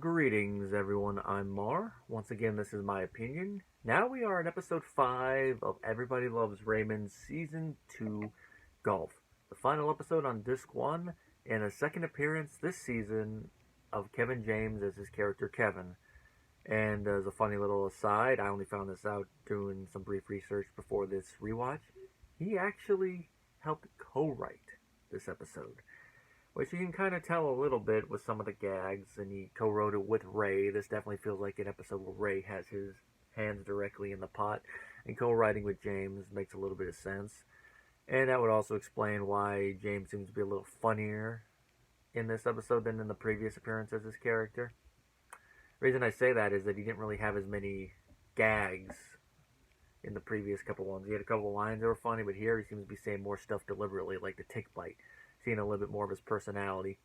Greetings, everyone. I'm Mar. Once again, this is my opinion. Now we are in episode 5 of Everybody Loves Raymond Season 2 Golf. The final episode on Disc 1 and a second appearance this season of Kevin James as his character Kevin. And as a funny little aside, I only found this out doing some brief research before this rewatch. He actually helped co-write this episode, which you can kind of tell a little bit with some of the gags, and he co-wrote it with Ray. This definitely feels like an episode where Ray has his hands directly in the pot, and co-writing with James makes a little bit of sense. And that would also explain why James seems to be a little funnier in this episode than in the previous appearance as his character. The reason I say that is that he didn't really have as many gags in the previous couple ones. He had a couple of lines that were funny, but here he seems to be saying more stuff deliberately, like the tick bite, seeing a little bit more of his personality.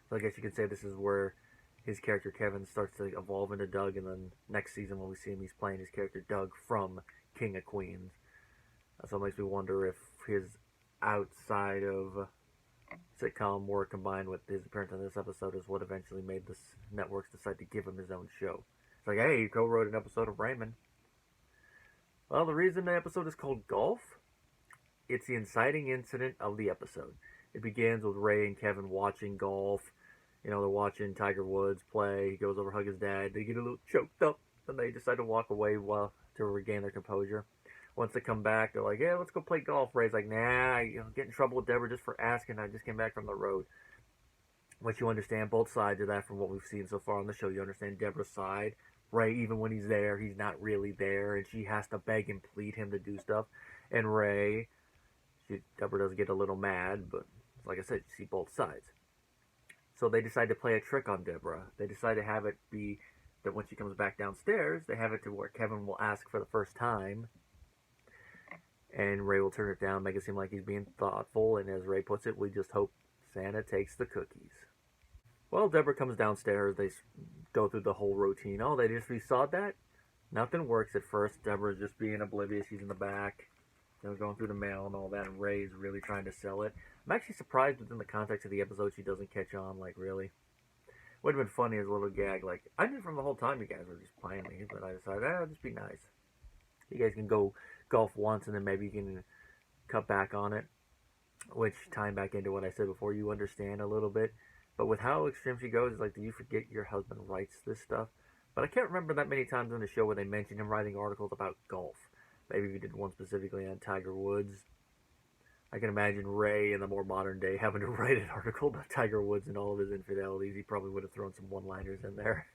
So I guess you could say this is where his character Kevin starts to evolve into Doug, and then next season when we see him, he's playing his character Doug from King of Queens. So it makes me wonder if his outside of sitcom work combined with his appearance in this episode is what eventually made the networks decide to give him his own show. It's like, hey, he co-wrote an episode of Raymond. Well, the reason the episode is called Golf, it's the inciting incident of the episode. It begins with Ray and Kevin watching golf. You know, they're watching Tiger Woods play. He goes over to hug his dad. They get a little choked up, and they decide to walk away to regain their composure. Once they come back, they're like, yeah, let's go play golf. Ray's like, nah, get in trouble with Debra just for asking. I just came back from the road. Which you understand both sides of that from what we've seen so far on the show. You understand Debra's side. Ray, even when he's there, he's not really there, and she has to beg and plead him to do stuff. And Ray, Debra does get a little mad, but like I said, you see both sides. So they decide to play a trick on Debra. They decide to have it be that when she comes back downstairs, they have it to where Kevin will ask for the first time, and Ray will turn it down, make it seem like he's being thoughtful, and as Ray puts it, we just hope Santa takes the cookies. Well, Debra comes downstairs. They go through the whole routine. Oh, they just resawed that? Nothing works at first. Debra's just being oblivious. She's in the back, going through the mail and all that, and Ray's really trying to sell it. I'm actually surprised within the context of the episode she doesn't catch on, like, really. Would have been funny as a little gag, like, I knew from the whole time you guys were just playing me, but I decided, it'll just be nice. You guys can go golf once, and then maybe you can cut back on it, which, tying back into what I said before, you understand a little bit. But with how extreme she goes, it's like, do you forget your husband writes this stuff? But I can't remember that many times in the show where they mentioned him writing articles about golf. Maybe we did one specifically on Tiger Woods. I can imagine Ray in the more modern day having to write an article about Tiger Woods and all of his infidelities. He probably would have thrown some one-liners in there.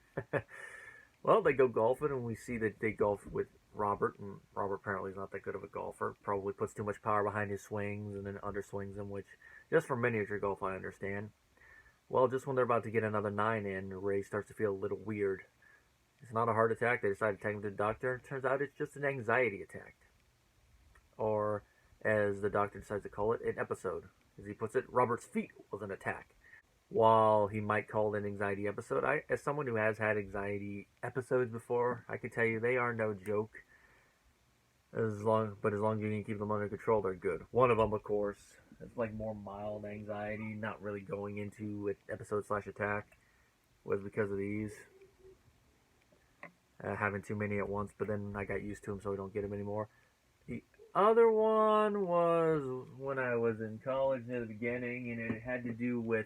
Well, they go golfing, and we see that they golf with Robert, and Robert apparently is not that good of a golfer. Probably puts too much power behind his swings and then underswings them, which, just for miniature golf, I understand. Well, just when they're about to get another 9 in, Ray starts to feel a little weird. It's not a heart attack. They decide to take him to the doctor. It turns out it's just an anxiety attack. Or, as the doctor decides to call it, an episode. As he puts it, Robert's feet was an attack. While he might call it an anxiety episode, as someone who has had anxiety episodes before, I can tell you they are no joke. As long as you can keep them under control, they're good. One of them, of course, it's like more mild anxiety, not really going into an episode/attack, was because of these. Having too many at once, but then I got used to them, so I don't get them anymore. The other one was when I was in college near the beginning, and it had to do with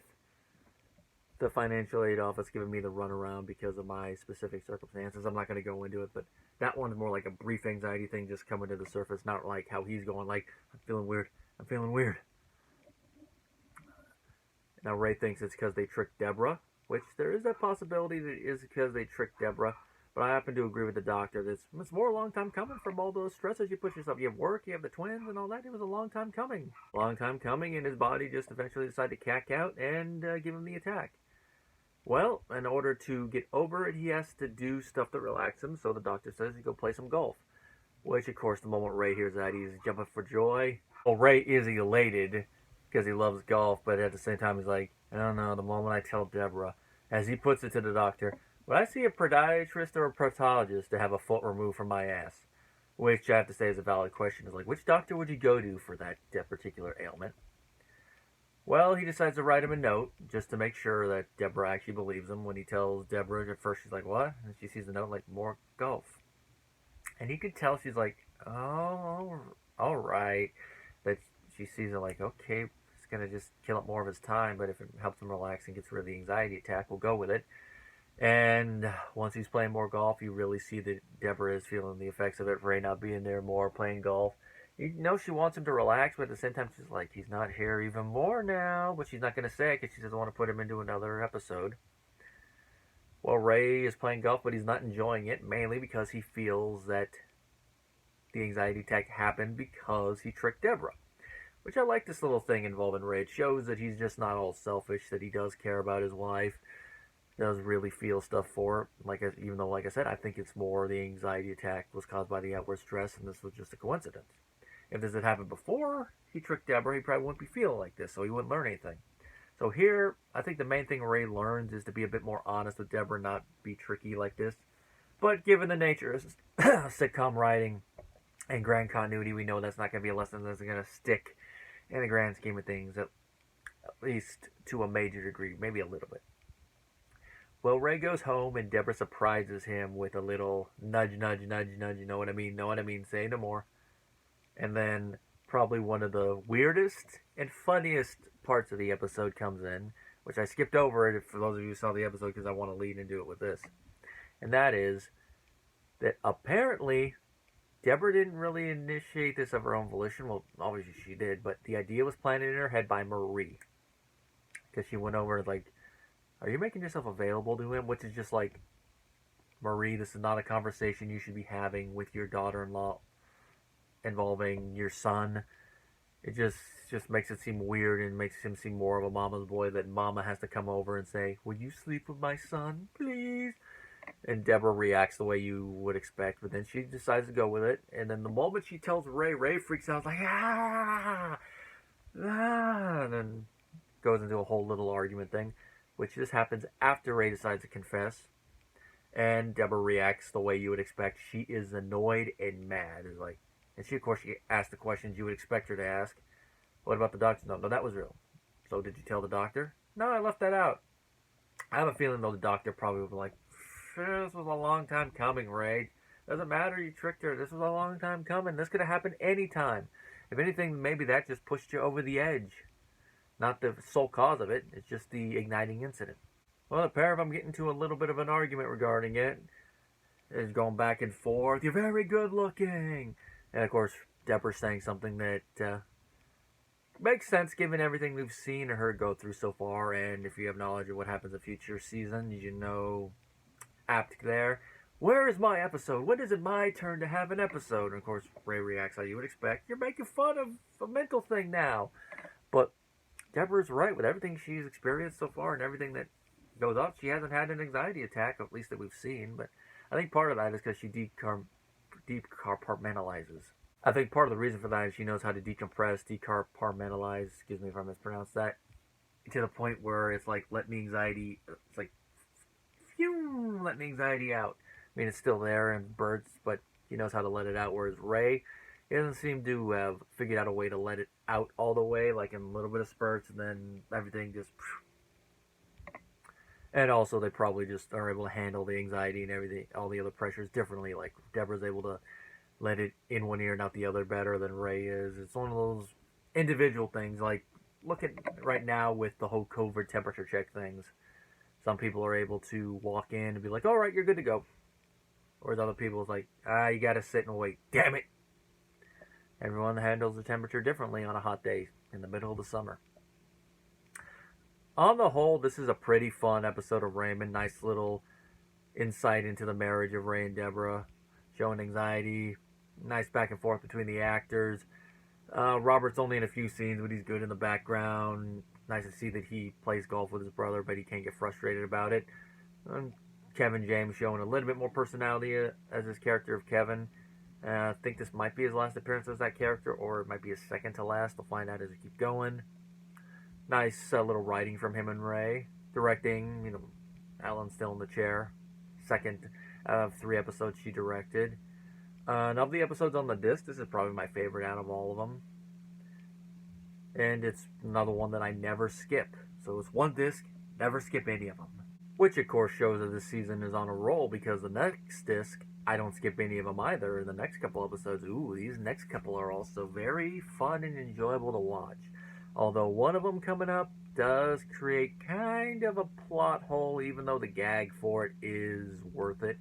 the financial aid office giving me the runaround because of my specific circumstances. I'm not going to go into it, but that one's more like a brief anxiety thing just coming to the surface, not like how he's going, like, I'm feeling weird. Now, Ray thinks it's because they tricked Debra, which there is that possibility that it is because they tricked Debra. But I happen to agree with the doctor that it's more a long time coming from all those stresses you put yourself. You have work, you have the twins and all that. It was a long time coming. Long time coming, and his body just eventually decided to cack out and give him the attack. Well, in order to get over it, he has to do stuff to relax him. So the doctor says he go play some golf. Which, of course, the moment Ray hears that, he's jumping for joy. Well, Ray is elated because he loves golf, but at the same time, he's like, I don't know, the moment I tell Debra, as he puts it to the doctor, would I see a podiatrist or a proctologist to have a foot removed from my ass? Which I have to say is a valid question. Is like, which doctor would you go to for that particular ailment? Well, he decides to write him a note just to make sure that Debra actually believes him. When he tells Debra, at first she's like, "What?" And she sees the note, like, "More golf." And you can tell she's like, "Oh, all right." That she sees it like, okay, it's going to just kill up more of his time, but if it helps him relax and gets rid of the anxiety attack, we'll go with it. And once he's playing more golf, you really see that Debra is feeling the effects of it. Ray not being there more, playing golf. You know she wants him to relax, but at the same time she's like, he's not here even more now. But she's not going to say it because she doesn't want to put him into another episode. Well, Ray is playing golf, but he's not enjoying it, mainly because he feels that the anxiety attack happened because he tricked Debra. Which I like this little thing involving Ray. It shows that he's just not all selfish, that he does care about his wife, does really feel stuff for her. Even though, like I said, I think it's more the anxiety attack was caused by the outward stress, and this was just a coincidence. If this had happened before he tricked Debra, he probably wouldn't be feeling like this, so he wouldn't learn anything. So here, I think the main thing Ray learns is to be a bit more honest with Debra, not be tricky like this. But given the nature of sitcom writing and grand continuity, we know that's not going to be a lesson that's going to stick in the grand scheme of things, at least to a major degree, maybe a little bit. Well, Ray goes home and Debra surprises him with a little nudge, nudge, nudge, nudge, you know what I mean, know what I mean, say no more. And then probably one of the weirdest and funniest parts of the episode comes in, which I skipped over it for those of you who saw the episode because I want to lead into it with this. And that is that apparently Debra didn't really initiate this of her own volition. Well, obviously she did, but the idea was planted in her head by Marie. Because she went over and like, are you making yourself available to him? Which is just like, Marie, this is not a conversation you should be having with your daughter-in-law involving your son. It just makes it seem weird and makes him seem more of a mama's boy that mama has to come over and say, will you sleep with my son, please? And Debra reacts the way you would expect, but then she decides to go with it. And then the moment she tells Ray, Ray freaks out like, ah, ah, and then goes into a whole little argument thing, which just happens after Ray decides to confess. And Debra reacts the way you would expect. She is annoyed and mad. It's like, and she, of course, she asks the questions you would expect her to ask. What about the doctor? No, that was real. So did you tell the doctor? No, I left that out. I have a feeling, though, the doctor probably would be like, this was a long time coming, Ray. Doesn't matter, you tricked her. This was a long time coming. This could have happened any time. If anything, maybe that just pushed you over the edge. Not the sole cause of it. It's just the igniting incident. Well, the pair of them get into a little bit of an argument regarding it. It's going back and forth. You're very good looking. And, of course, Debra's saying something that makes sense given everything we've seen or heard go through so far. And if you have knowledge of what happens in future seasons, you know, apt there. Where is my episode? When is it my turn to have an episode? And of course, Ray reacts how you would expect. You're making fun of a mental thing now. But Debra's right with everything she's experienced so far and everything that goes up. She hasn't had an anxiety attack, at least that we've seen. But I think part of that is because she decompartmentalizes. I think part of the reason for that is she knows how to decompress, decompartmentalize, excuse me if I mispronounced that, to the point where it's like, let me anxiety, it's like, phew, let me anxiety out. I mean, it's still there and bursts, but he knows how to let it out, whereas Ray, he doesn't seem to have figured out a way to let it out all the way, like in a little bit of spurts, and then everything just... And also, they probably just are able to handle the anxiety and everything, all the other pressures differently. Like, Debra's able to let it in one ear and out the other better than Ray is. It's one of those individual things. Like, look at right now with the whole COVID temperature check things. Some people are able to walk in and be like, all right, you're good to go. Whereas other people, it's like, you got to sit and wait. Damn it. Everyone handles the temperature differently on a hot day in the middle of the summer. On the whole, this is a pretty fun episode of Raymond. Nice little insight into the marriage of Ray and Debra. Showing anxiety. Nice back and forth between the actors. Robert's only in a few scenes, but he's good in the background. Nice to see that he plays golf with his brother, but he can't get frustrated about it. And Kevin James showing a little bit more personality as his character of Kevin. I think this might be his last appearance as that character, or it might be his second to last. We'll find out as we keep going. Nice little writing from him and Ray. Directing, Alan's still in the chair. Second of 3 episodes she directed. And of the episodes on the disc, this is probably my favorite out of all of them. and it's another one that I never skip. So it's one disc, never skip any of them. Which, of course, shows that this season is on a roll because the next disc, I don't skip any of them either. In the next couple episodes, these next couple are also very fun and enjoyable to watch. Although one of them coming up does create kind of a plot hole, even though the gag for it is worth it.